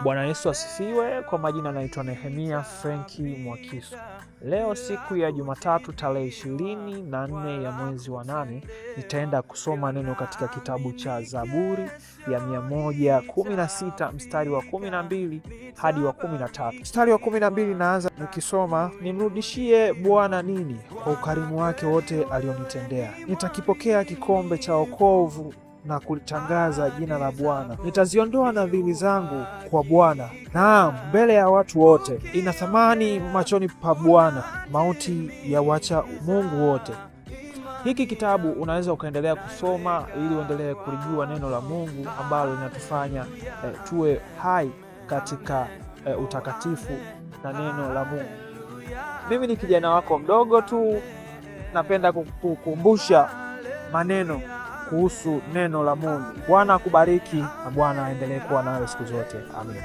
Bwana Yesu asifiwe. Kwa majina naitwa Nehemia Frenki Mwakisu. Leo siku ya Jumatatu tarehe 24 ya mwezi wa 8 nitaenda kusoma neno katika kitabu cha Zaburi ya 116 mstari wa 12 hadi wa 13. Mstari wa 12 naanza nikisoma: nimrudishie Bwana nini kwa ukarimu wake wote alionitendea? Nitakipokea kikombe cha wokovu na kulitangaza jina la Bwana. Nitaziondoa nadhiri zangu kwa Bwana, naam, mbele ya watu wote. Ina thamani machoni pa Bwana mauti ya wacha Mungu wote. Hiki kitabu unaweza ukaendelea kusoma ili uendelee kulijua neno la Mungu ambalo linatufanya tuwe hai katika utakatifu na neno la Mungu. Mimi ni kijana wako mdogo tu, napenda kukukumbusha maneno kuhusu neno la Mungu. Bwana akubariki na Bwana aendelee kuwa nawe siku zote. Amen.